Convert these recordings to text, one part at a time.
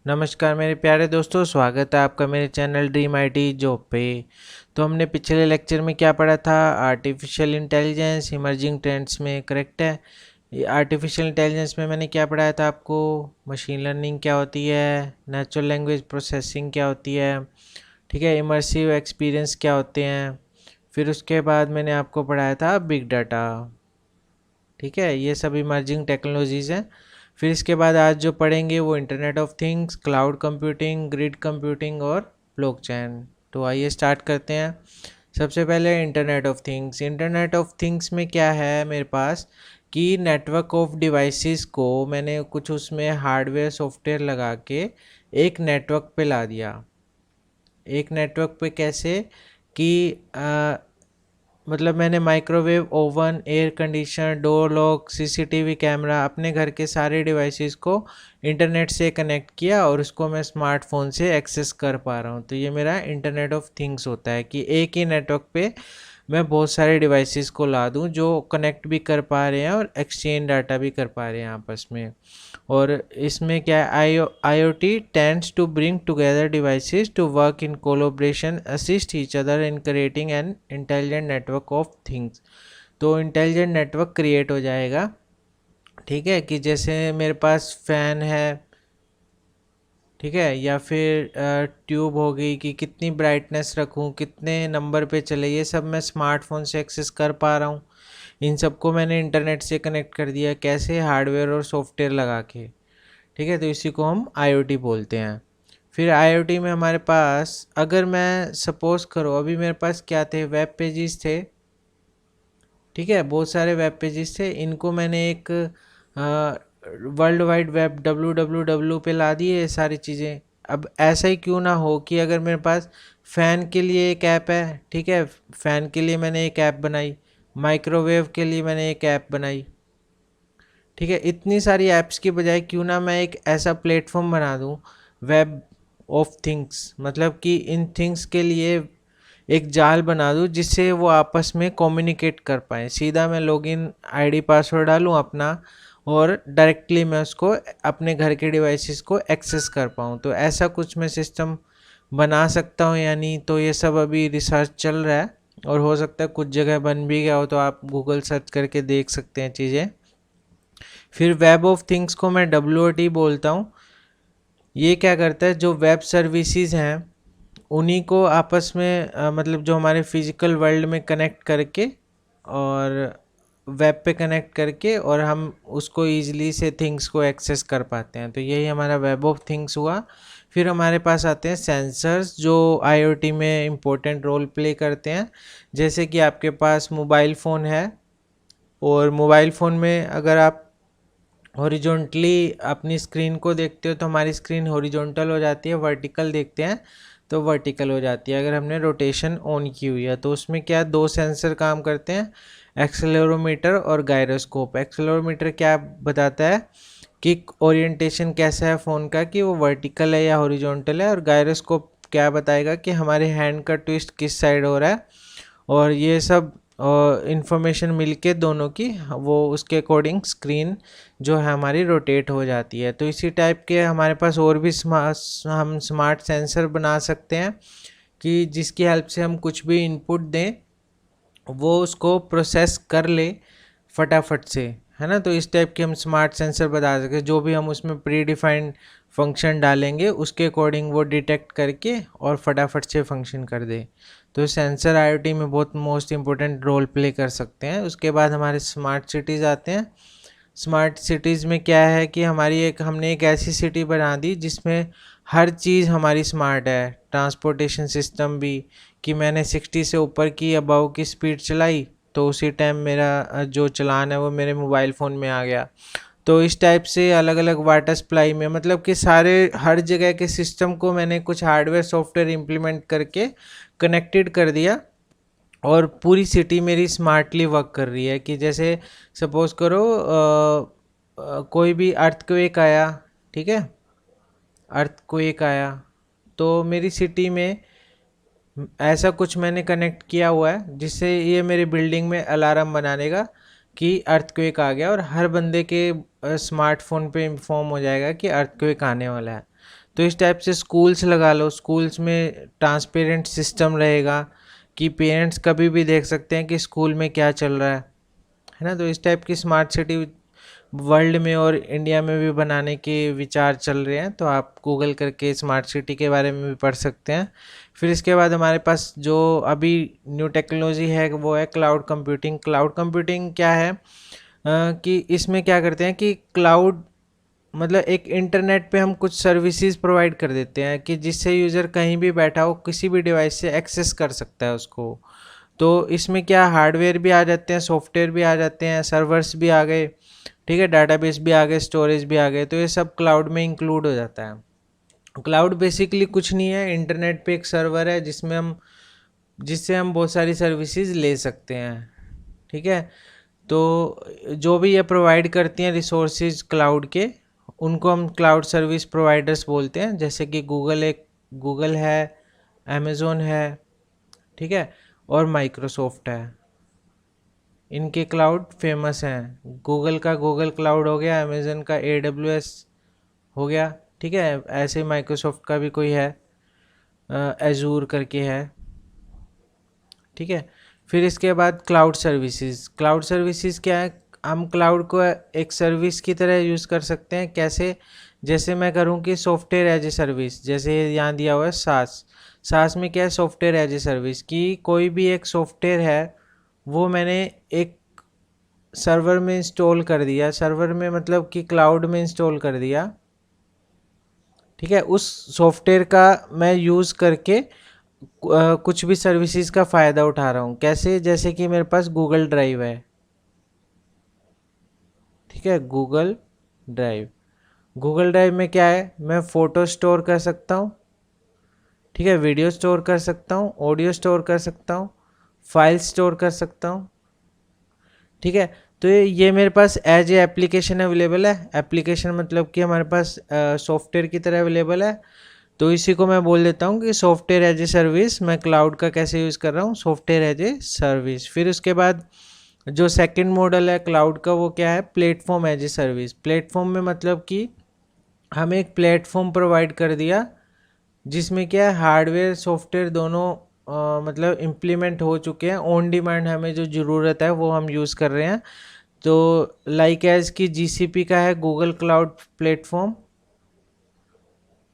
नमस्कार मेरे प्यारे दोस्तों, स्वागत है आपका मेरे चैनल ड्रीम आईटी जॉब पे। तो हमने पिछले लेक्चर में क्या पढ़ा था? आर्टिफिशियल इंटेलिजेंस इमर्जिंग ट्रेंड्स में, करेक्ट है। ये आर्टिफिशियल इंटेलिजेंस में मैंने क्या पढ़ाया था आपको? मशीन लर्निंग क्या होती है, नेचुरल लैंग्वेज प्रोसेसिंग क्या होती है, ठीक है, इमर्सिव एक्सपीरियंस क्या होते हैं। फिर उसके बाद मैंने आपको पढ़ाया था बिग डाटा, ठीक है। ये सब इमर्जिंग टेक्नोलॉजीज़ हैं। फिर इसके बाद आज जो पढ़ेंगे वो internet of things, cloud computing, grid computing और ब्लॉकचेन। तो आइए स्टार्ट करते हैं। सबसे पहले internet of things. Internet of things में क्या है मेरे पास कि नेटवर्क ऑफ डिवाइसेस को मैंने कुछ उसमें हार्डवेयर सॉफ्टवेयर लगा के एक नेटवर्क पे ला दिया। एक नेटवर्क पे कैसे कि मतलब मैंने microwave oven, air conditioner, door lock, CCTV camera, अपने घर के सारे डिवाइसेस को इंटरनेट से कनेक्ट किया और उसको मैं स्मार्टफोन से एक्सेस कर पा रहा हूँ। तो ये मेरा इंटरनेट ऑफ थिंग्स होता है कि एक ही नेटवर्क पे मैं बहुत सारे डिवाइसेस को ला दूँ जो कनेक्ट भी कर पा रहे हैं और एक्सचेंज डाटा भी कर पा रहे हैं आपस में। और इसमें क्या है, IoT tends to bring together devices to work in collaboration, assist each other in creating an intelligent network of things. तो इंटेलिजेंट नेटवर्क क्रिएट हो जाएगा, ठीक है। कि जैसे मेरे पास फैन है, ठीक है, या फिर ट्यूब हो गई कि कितनी ब्राइटनेस रखूँ, कितने नंबर पे चले, ये सब मैं स्मार्टफोन से एक्सेस कर पा रहा हूँ। इन सबको मैंने इंटरनेट से कनेक्ट कर दिया, कैसे? हार्डवेयर और सॉफ्टवेयर लगा के, ठीक है। तो इसी को हम IoT बोलते हैं। फिर IoT में हमारे पास, अगर मैं सपोज करो अभी मेरे पास क्या थे, वेब पेजेस थे, ठीक है, बहुत सारे वेब पेजेस थे। इनको मैंने एक वर्ल्ड वाइड वेब WWW पे ला दिए ये सारी चीज़ें। अब ऐसा ही क्यों ना हो कि अगर मेरे पास फ़ैन के लिए एक ऐप है, ठीक है, फ़ैन के लिए मैंने एक ऐप बनाई, माइक्रोवेव के लिए मैंने एक ऐप बनाई, ठीक है। इतनी सारी ऐप्स की बजाय क्यों ना मैं एक ऐसा प्लेटफॉर्म बना दूं, वेब ऑफ थिंग्स, मतलब कि इन थिंग्स के लिए एक जाल बना दूं जिससे वो आपस में कम्युनिकेट कर पाए। सीधा मैं लॉगिन आईडी पासवर्ड डालूं अपना और डायरेक्टली मैं उसको अपने घर के डिवाइसेस को एक्सेस कर पाऊँ। तो ऐसा कुछ मैं सिस्टम बना सकता हूँ या नहीं, तो ये सब अभी रिसर्च चल रहा है और हो सकता है कुछ जगह बन भी गया हो, तो आप गूगल सर्च करके देख सकते हैं चीज़ें। फिर वेब ऑफ थिंग्स को मैं WOT बोलता हूँ। ये क्या करता है, जो वेब सर्विसेज हैं उन्हीं को आपस में मतलब जो हमारे फिजिकल वर्ल्ड में कनेक्ट करके और वेब पे कनेक्ट करके और हम उसको ईजिली से थिंग्स को एक्सेस कर पाते हैं। तो यही हमारा वेब ऑफ थिंग्स हुआ। फिर हमारे पास आते हैं सेंसर्स, जो IoT में इम्पोर्टेंट रोल प्ले करते हैं। जैसे कि आपके पास मोबाइल फ़ोन है और मोबाइल फ़ोन में अगर आप हॉरिजॉन्टली अपनी स्क्रीन को देखते हो तो हमारी स्क्रीन हॉरिजॉन्टल हो जाती है, वर्टिकल देखते हैं तो वर्टिकल हो जाती है। अगर हमने रोटेशन ऑन की हुई है तो उसमें क्या, दो सेंसर काम करते हैं, एक्सेलेरोमीटर और गायरोस्कोप। एक्सेलेरोमीटर क्या बताता है कि ओरिएंटेशन कैसा है फ़ोन का, कि वो वर्टिकल है या हॉरिजॉन्टल है। और गायरोस्कोप क्या बताएगा कि हमारे हैंड का ट्विस्ट किस साइड हो रहा है। और ये सब इंफॉर्मेशन मिलके दोनों की वो उसके अकॉर्डिंग स्क्रीन जो है हमारी रोटेट हो जाती है। तो इसी टाइप के हमारे पास और भी हम स्मार्ट सेंसर बना सकते हैं कि जिसकी हेल्प से हम कुछ भी इनपुट दें वो उसको प्रोसेस कर ले फटाफट से, है ना। तो इस टाइप के हम स्मार्ट सेंसर बता सकते हैं। जो भी हम उसमें प्री डिफाइंड फंक्शन डालेंगे उसके अकॉर्डिंग वो डिटेक्ट करके और फटाफट से फंक्शन कर दे। तो सेंसर IoT में बहुत मोस्ट इम्पोर्टेंट रोल प्ले कर सकते हैं। उसके बाद हमारे स्मार्ट सिटीज़ आते हैं। स्मार्ट सिटीज़ में क्या है कि हमने एक ऐसी सिटी बना दी जिसमें हर चीज़ हमारी स्मार्ट है। ट्रांसपोर्टेशन सिस्टम भी, कि मैंने 60 से ऊपर की अबव की स्पीड चलाई तो उसी टाइम मेरा जो चलान है वो मेरे मोबाइल फ़ोन में आ गया। तो इस टाइप से अलग अलग वाटर सप्लाई में, मतलब कि सारे हर जगह के सिस्टम को मैंने कुछ हार्डवेयर सॉफ्टवेयर इम्प्लीमेंट करके कनेक्टेड कर दिया और पूरी सिटी मेरी स्मार्टली वर्क कर रही है। कि जैसे सपोज करो कोई भी अर्थक्वेक आया, ठीक है, अर्थक्वेक आया तो मेरी सिटी में ऐसा कुछ मैंने कनेक्ट किया हुआ है जिससे ये मेरे बिल्डिंग में अलार्म बना देगा कि अर्थक्वेक आ गया, और हर बंदे के स्मार्टफोन पे इन्फॉर्म हो जाएगा कि अर्थक्वेक आने वाला है। तो इस टाइप से स्कूल्स लगा लो, स्कूल्स में ट्रांसपेरेंट सिस्टम रहेगा कि पेरेंट्स कभी भी देख सकते हैं कि स्कूल में क्या चल रहा है ना। तो इस टाइप की स्मार्ट सिटी वर्ल्ड में और इंडिया में भी बनाने के विचार चल रहे हैं, तो आप गूगल करके स्मार्ट सिटी के बारे में भी पढ़ सकते हैं। फिर इसके बाद हमारे पास जो अभी न्यू टेक्नोलॉजी है वो है क्लाउड कंप्यूटिंग। क्लाउड कंप्यूटिंग क्या है कि इसमें क्या करते हैं कि क्लाउड मतलब एक इंटरनेट पे हम कुछ सर्विसेज प्रोवाइड कर देते हैं कि जिससे यूज़र कहीं भी बैठा हो किसी भी डिवाइस से एक्सेस कर सकता है उसको। तो इसमें क्या हार्डवेयर भी आ जाते हैं, सॉफ्टवेयर भी आ जाते हैं, सर्वर्स भी आ गए, ठीक है, डाटाबेस भी आ गए, स्टोरेज भी आ गए, तो ये सब क्लाउड में इंक्लूड हो जाता है। क्लाउड बेसिकली कुछ नहीं है, इंटरनेट पे एक सर्वर है जिससे हम बहुत सारी सर्विसेज ले सकते हैं, ठीक है। तो जो भी ये प्रोवाइड करती हैं रिसोर्सेज क्लाउड के, उनको हम क्लाउड सर्विस प्रोवाइडर्स बोलते हैं। जैसे कि गूगल है, अमेज़ोन है, ठीक है, और माइक्रोसॉफ्ट है। इनके क्लाउड फेमस हैं। गूगल का गूगल क्लाउड हो गया, अमेज़न का AWS हो गया, ठीक है। ऐसे माइक्रोसॉफ्ट का भी कोई है, एजूर करके है, ठीक है। फिर इसके बाद क्लाउड सर्विसेज। क्लाउड सर्विसेज क्या है, हम क्लाउड को एक सर्विस की तरह यूज़ कर सकते हैं। कैसे, जैसे मैं करूँ कि सॉफ्टवेयर एज ए सर्विस, जैसे यहाँ दिया हुआ है सास। सास में क्या है, सॉफ्टवेयर एज ए सर्विस, कि कोई भी एक सॉफ्टवेयर है वो मैंने एक सर्वर में इंस्टॉल कर दिया, सर्वर में मतलब कि क्लाउड में इंस्टॉल कर दिया, ठीक है। उस सॉफ्टवेयर का मैं यूज़ करके कुछ भी सर्विसेज का फ़ायदा उठा रहा हूँ। कैसे, जैसे कि मेरे पास गूगल ड्राइव है, ठीक है, गूगल ड्राइव। गूगल ड्राइव में क्या है, मैं फ़ोटो स्टोर कर सकता हूँ, ठीक है, वीडियो स्टोर कर सकता हूँ, ऑडियो स्टोर कर सकता हूँ, फाइल स्टोर कर सकता हूँ, ठीक है। तो ये मेरे पास एज ए एप्लीकेशन अवेलेबल है। एप्लीकेशन मतलब कि हमारे पास सॉफ्टवेयर की तरह अवेलेबल है। तो इसी को मैं बोल देता हूँ कि सॉफ्टवेयर एज ए सर्विस। मैं क्लाउड का कैसे यूज़ कर रहा हूँ, सॉफ्टवेयर एज ए सर्विस। फिर उसके बाद जो सेकंड मॉडल है क्लाउड का वो क्या है, platform as a service. Platform में मतलब कि हमें एक प्लेटफॉर्म प्रोवाइड कर दिया जिसमें क्या है, हार्डवेयर सॉफ्टवेयर दोनों मतलब इम्प्लीमेंट हो चुके हैं। ऑन डिमांड हमें जो ज़रूरत है वो हम यूज़ कर रहे हैं। तो लाइक एज की GCP का है Google cloud platform,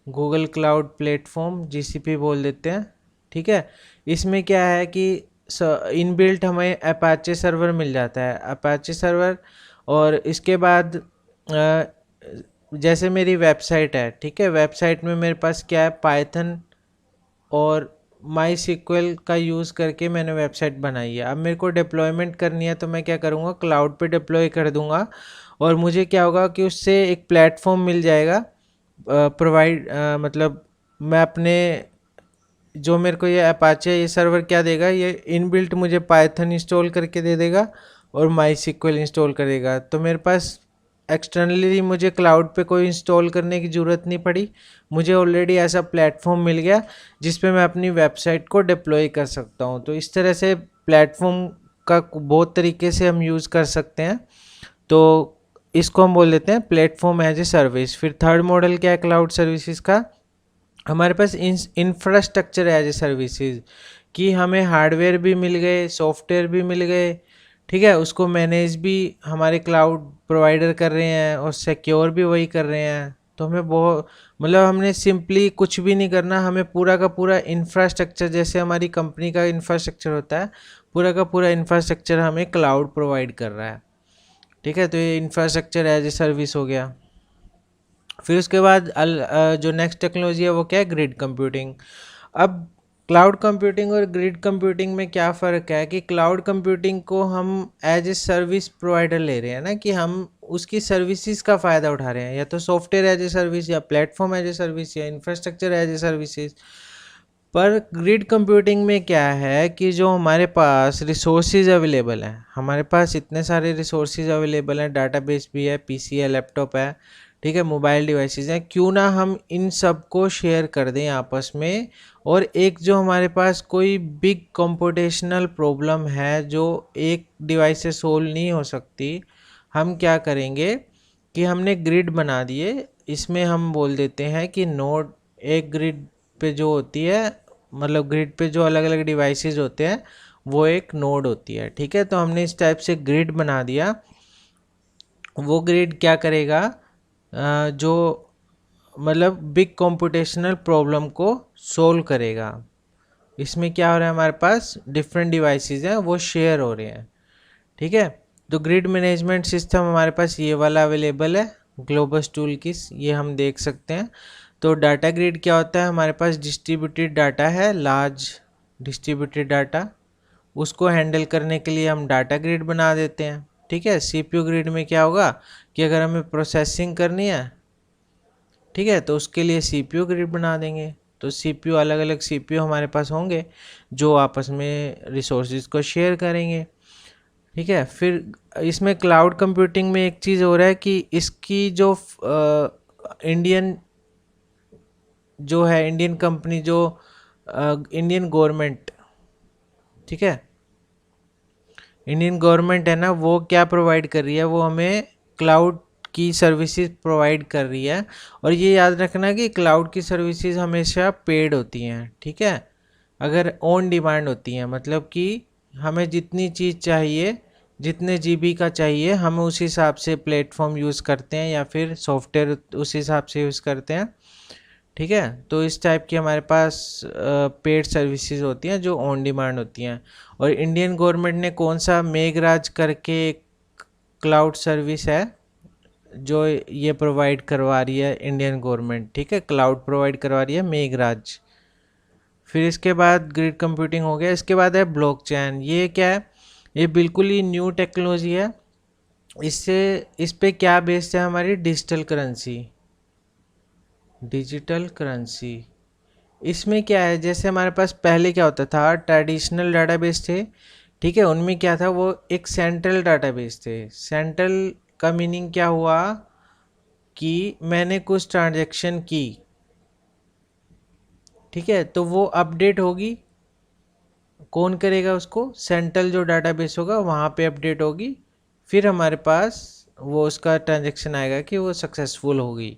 Google cloud platform GCP बोल देते हैं, ठीक है। इसमें क्या है कि इनबिल्ट हमें अपाचे सर्वर मिल जाता है, अपाचे सर्वर। और इसके बाद जैसे मेरी वेबसाइट है, ठीक है, वेबसाइट में मेरे पास क्या है, पाइथन और माई सिक्वल का यूज़ करके मैंने वेबसाइट बनाई है। अब मेरे को डिप्लॉयमेंट करनी है तो मैं क्या करूँगा, क्लाउड पे डिप्लॉय कर दूँगा। और मुझे क्या होगा कि उससे एक प्लेटफॉर्म मिल जाएगा प्रोवाइड, मतलब मैं अपने जो मेरे को ये अपाचे ये सर्वर क्या देगा, ये इनबिल्ट मुझे पाइथन इंस्टॉल करके दे देगा और माई सिक्वल इंस्टॉल करेगा। तो मेरे पास एक्सटर्नली मुझे क्लाउड पे कोई इंस्टॉल करने की ज़रूरत नहीं पड़ी। मुझे ऑलरेडी ऐसा प्लेटफॉर्म मिल गया जिस पे मैं अपनी वेबसाइट को डिप्लॉय कर सकता हूँ। तो इस तरह से प्लेटफॉर्म का बहुत तरीके से हम यूज़ कर सकते हैं। तो इसको हम बोल देते हैं प्लेटफॉर्म एज ए सर्विस। फिर थर्ड मॉडल क्या है क्लाउड सर्विसेज का, हमारे पास इंफ्रास्ट्रक्चर एज ए सर्विसेज, कि हमें हार्डवेयर भी मिल गए, सॉफ्टवेयर भी मिल गए, ठीक है, उसको मैनेज भी हमारे क्लाउड प्रोवाइडर कर रहे हैं और सिक्योर भी वही कर रहे हैं। तो हमें बहुत मतलब हमने सिंपली कुछ भी नहीं करना, हमें पूरा का पूरा इंफ्रास्ट्रक्चर, जैसे हमारी कंपनी का इंफ्रास्ट्रक्चर होता है, पूरा का पूरा इंफ्रास्ट्रक्चर हमें क्लाउड प्रोवाइड कर रहा है, ठीक है। तो ये इंफ्रास्ट्रक्चर एज ए सर्विस हो गया। फिर उसके बाद जो नेक्स्ट टेक्नोलॉजी है वो क्या है, ग्रिड कंप्यूटिंग। अब क्लाउड कंप्यूटिंग और ग्रिड कंप्यूटिंग में क्या फ़र्क है कि क्लाउड कंप्यूटिंग को हम एज ए सर्विस प्रोवाइडर ले रहे हैं ना, कि हम उसकी सर्विसेज का फ़ायदा उठा रहे हैं, या तो सॉफ्टवेयर एज ए सर्विस, या प्लेटफॉर्म एज ए सर्विस, या इंफ्रास्ट्रक्चर एज ए सर्विसेज। पर ग्रिड कंप्यूटिंग में क्या है कि जो हमारे पास रिसोर्सेज अवेलेबल हैं, हमारे पास इतने सारे रिसोर्सेज अवेलेबल हैं, डाटाबेस भी है, PC है, लैपटॉप है, ठीक है, मोबाइल डिवाइसेस हैं, क्यों ना हम इन सब को शेयर कर दें आपस में। और एक जो हमारे पास कोई बिग कंप्यूटेशनल प्रॉब्लम है जो एक डिवाइस से सोल्व नहीं हो सकती, हम क्या करेंगे कि हमने ग्रिड बना दिए। इसमें हम बोल देते हैं कि नोड एक ग्रिड पे जो होती है, मतलब ग्रिड पे जो अलग अलग डिवाइसेस होते हैं वो एक नोड होती है। ठीक है, तो हमने इस टाइप से ग्रिड बना दिया। वो ग्रिड क्या करेगा, जो मतलब बिग कंप्यूटेशनल प्रॉब्लम को सोल्व करेगा। इसमें क्या हो रहा है, हमारे पास डिफरेंट डिवाइसेस हैं वो शेयर हो रहे हैं। ठीक है, तो ग्रिड मैनेजमेंट सिस्टम हमारे पास ये वाला अवेलेबल है, ग्लोबस टूल किस, ये हम देख सकते हैं। तो डाटा ग्रिड क्या होता है, हमारे पास डिस्ट्रीब्यूटेड डाटा है, लार्ज डिस्ट्रीब्यूटेड डाटा, उसको हैंडल करने के लिए हम डाटा ग्रिड बना देते हैं। ठीक है, सीपीयू ग्रिड में क्या होगा कि अगर हमें प्रोसेसिंग करनी है, ठीक है, तो उसके लिए सीपीयू ग्रिड बना देंगे। तो सीपीयू, अलग अलग सीपीयू हमारे पास होंगे जो आपस में रिसोर्सेज को शेयर करेंगे। ठीक है, फिर इसमें क्लाउड कंप्यूटिंग में एक चीज़ हो रहा है कि इसकी जो इंडियन जो है, इंडियन कंपनी जो इंडियन गवर्नमेंट, ठीक है, इंडियन गवर्नमेंट है ना, वो क्या प्रोवाइड कर रही है, वो हमें क्लाउड की सर्विसेज प्रोवाइड कर रही है। और ये याद रखना कि क्लाउड की सर्विसेज हमेशा पेड होती हैं। ठीक है, अगर ऑन डिमांड होती हैं, मतलब कि हमें जितनी चीज़ चाहिए, जितने जीबी का चाहिए, हम उस हिसाब से प्लेटफॉर्म यूज़ करते हैं या फिर सॉफ्टवेयर उस हिसाब से यूज़ करते हैं। ठीक है, तो इस टाइप की हमारे पास पेड सर्विसेज होती हैं जो ऑन डिमांड होती हैं। और इंडियन गवर्नमेंट ने कौन सा, मेघराज करके एक क्लाउड सर्विस है जो ये प्रोवाइड करवा रही है इंडियन गवर्नमेंट। ठीक है, क्लाउड प्रोवाइड करवा रही है मेघराज। फिर इसके बाद ग्रिड कंप्यूटिंग हो गया, इसके बाद है ब्लॉकचेन। ये क्या है, ये बिल्कुल ही न्यू टेक्नोलॉजी है। इससे इस पे क्या बेस्ड है, हमारी डिजिटल करेंसी। डिजिटल करेंसी इसमें क्या है, जैसे हमारे पास पहले क्या होता था, ट्रेडिशनल डाटाबेस थे। ठीक है, उनमें क्या था, वो एक सेंट्रल डाटाबेस थे। सेंट्रल का मीनिंग क्या हुआ कि मैंने कुछ ट्रांजैक्शन की, ठीक है, तो वो अपडेट होगी, कौन करेगा उसको, सेंट्रल जो डाटाबेस होगा वहाँ पे अपडेट होगी। फिर हमारे पास वो उसका ट्रांजैक्शन आएगा कि वो सक्सेसफुल होगी।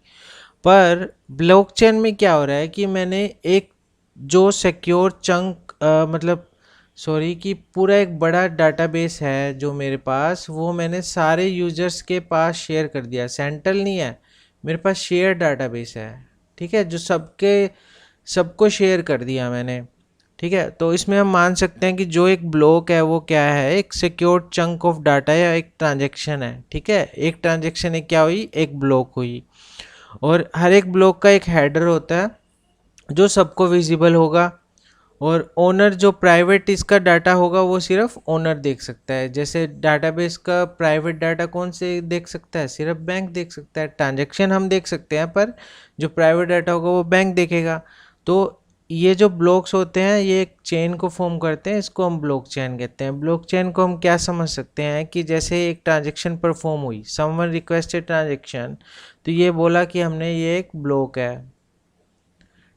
पर ब्लॉकचेन में क्या हो रहा है कि मैंने एक जो सिक्योर चंक, मतलब सॉरी, कि पूरा एक बड़ा डाटाबेस है जो मेरे पास, वो मैंने सारे यूजर्स के पास शेयर कर दिया। सेंट्रल नहीं है, मेरे पास शेयर डाटाबेस है। ठीक है, जो सबको शेयर कर दिया मैंने। ठीक है, तो इसमें हम मान सकते हैं कि जो एक ब्लॉक है वो क्या है, एक सिक्योर चंक ऑफ डाटा या एक ट्रांजैक्शन है। ठीक है, एक ट्रांजैक्शन एक क्या हुई, एक ब्लॉक हुई। और हर एक ब्लॉक का एक हेडर होता है जो सबको विजिबल होगा। और ओनर, जो प्राइवेट इसका डाटा होगा वो सिर्फ ओनर देख सकता है। जैसे डाटाबेस का प्राइवेट डाटा कौन से देख सकता है, सिर्फ बैंक देख सकता है। ट्रांजैक्शन हम देख सकते हैं, पर जो प्राइवेट डाटा होगा वो बैंक देखेगा। तो ये जो ब्लॉक्स होते हैं ये एक चेन को फॉर्म करते हैं, इसको हम ब्लॉक चेन कहते हैं। ब्लॉक चेन को हम क्या समझ सकते हैं कि जैसे एक ट्रांजैक्शन परफॉर्म हुई, समवन रिक्वेस्टेड ट्रांजैक्शन, तो ये बोला कि हमने ये एक ब्लॉक है।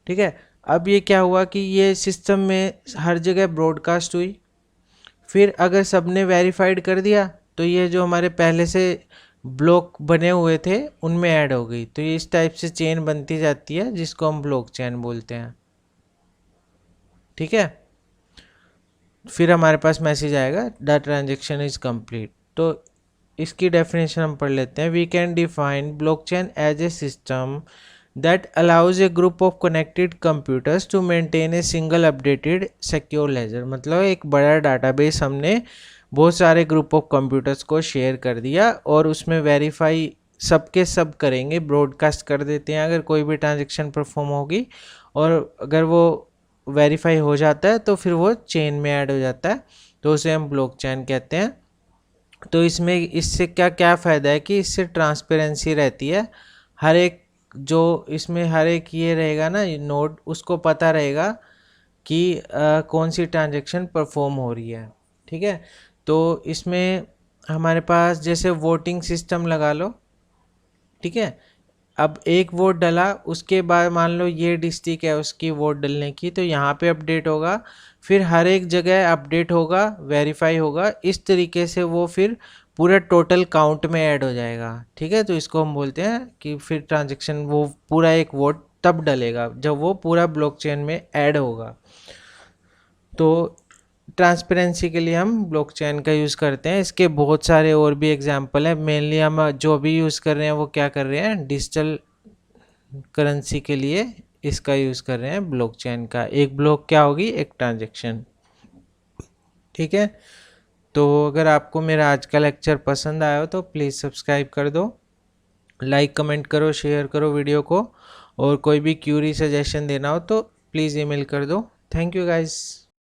ठीक है, अब ये क्या हुआ कि ये सिस्टम में हर जगह ब्रॉडकास्ट हुई। फिर अगर सबने वेरीफाइड कर दिया तो ये जो हमारे पहले से ब्लॉक बने हुए थे उनमें ऐड हो गई। तो ये इस टाइप से चेन बनती जाती है जिसको हम ब्लॉक चेन बोलते हैं। ठीक है, फिर हमारे पास मैसेज आएगा द ट्रांजेक्शन इज कंप्लीट। तो इसकी डेफिनेशन हम पढ़ लेते हैं। We can define blockchain as a system that allows a group of connected computers to maintain a single updated secure ledger। मतलब एक बड़ा डाटाबेस हमने बहुत सारे ग्रुप ऑफ कंप्यूटर्स को शेयर कर दिया और उसमें वेरीफाई सबके सब करेंगे, ब्रॉडकास्ट कर देते हैं अगर कोई भी ट्रांजेक्शन परफॉर्म होगी। और अगर वो वेरीफाई हो जाता है तो फिर वो चेन में ऐड हो जाता है, तो उसे हम ब्लॉकचेन कहते हैं। तो इसमें इससे क्या क्या फ़ायदा है कि इससे ट्रांसपेरेंसी रहती है। हर एक जो इसमें हर एक ये रहेगा ना नोड, उसको पता रहेगा कि कौन सी ट्रांजैक्शन परफॉर्म हो रही है। ठीक है, तो इसमें हमारे पास जैसे वोटिंग सिस्टम लगा लो। ठीक है, अब एक वोट डला, उसके बाद मान लो ये डिस्ट्रिक्ट है उसकी वोट डलने की, तो यहाँ पे अपडेट होगा, फिर हर एक जगह अपडेट होगा, वेरीफाई होगा। इस तरीके से वो फिर पूरा टोटल काउंट में ऐड हो जाएगा। ठीक है, तो इसको हम बोलते हैं कि फिर ट्रांजेक्शन वो पूरा एक वोट तब डलेगा जब वो पूरा ब्लॉकचेन में ऐड होगा। तो ट्रांसपेरेंसी के लिए हम ब्लॉकचेन का यूज़ करते हैं। इसके बहुत सारे और भी एग्जांपल हैं। मेनली हम जो भी यूज़ कर रहे हैं वो क्या कर रहे हैं, डिजिटल करेंसी के लिए इसका यूज़ कर रहे हैं ब्लॉकचेन का। एक ब्लॉक क्या होगी, एक ट्रांजेक्शन। ठीक है, तो अगर आपको मेरा आज का लेक्चर पसंद आया हो तो प्लीज़ सब्सक्राइब कर दो, लाइक कमेंट करो, शेयर करो वीडियो को, और कोई भी क्यूरी सजेशन देना हो तो प्लीज़ ईमेल कर दो। Thank you guys.